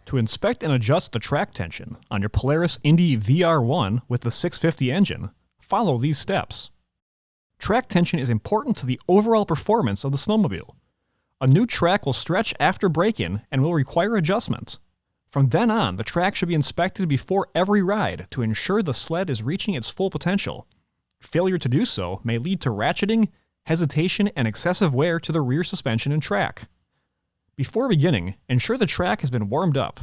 To inspect and adjust the track tension on your Polaris Indy VR1 with the 650 engine, follow these steps. Track tension is important to the overall performance of the snowmobile. A new track will stretch after break-in and will require adjustment. From then on, the track should be inspected before every ride to ensure the sled is reaching its full potential. Failure to do so may lead to ratcheting, hesitation, and excessive wear to the rear suspension and track. Before beginning, ensure the track has been warmed up.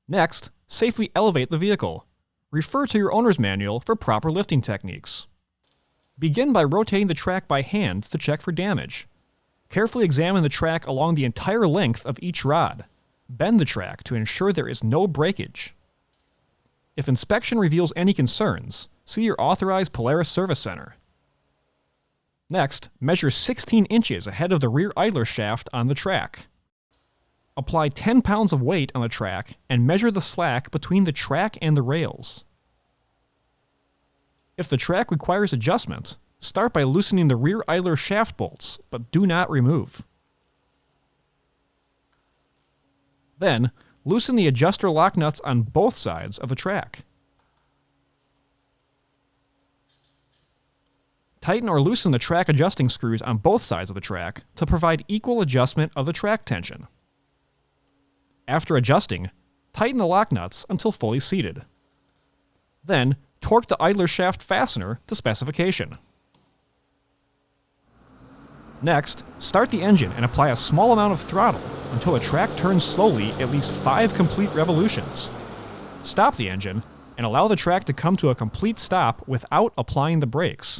Next, safely elevate the vehicle. Refer to your owner's manual for proper lifting techniques. Begin by rotating the track by hand to check for damage. Carefully examine the track along the entire length of each rod. Bend the track to ensure there is no breakage. If inspection reveals any concerns, see your authorized Polaris Service Center. Next, measure 16 inches ahead of the rear idler shaft on the track. Apply 10 pounds of weight on the track and measure the slack between the track and the rails. If the track requires adjustment, start by loosening the rear idler shaft bolts, but do not remove. Then, loosen the adjuster lock nuts on both sides of the track. Tighten or loosen the track adjusting screws on both sides of the track to provide equal adjustment of the track tension. After adjusting, tighten the lock nuts until fully seated. Then, torque the idler shaft fastener to specification. Next, start the engine and apply a small amount of throttle until the track turns slowly at least 5 complete revolutions. Stop the engine and allow the track to come to a complete stop without applying the brakes.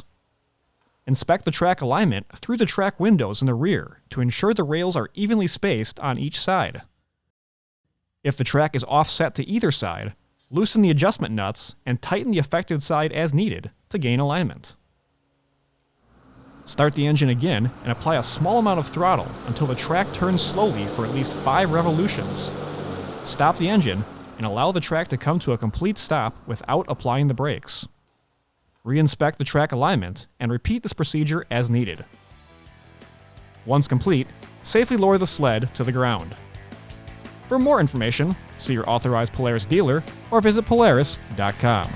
Inspect the track alignment through the track windows in the rear to ensure the rails are evenly spaced on each side. If the track is offset to either side, loosen the adjustment nuts and tighten the affected side as needed to gain alignment. Start the engine again and apply a small amount of throttle until the track turns slowly for at least 5 revolutions. Stop the engine and allow the track to come to a complete stop without applying the brakes. Re-inspect the track alignment and repeat this procedure as needed. Once complete, safely lower the sled to the ground. For more information, see your authorized Polaris dealer or visit Polaris.com.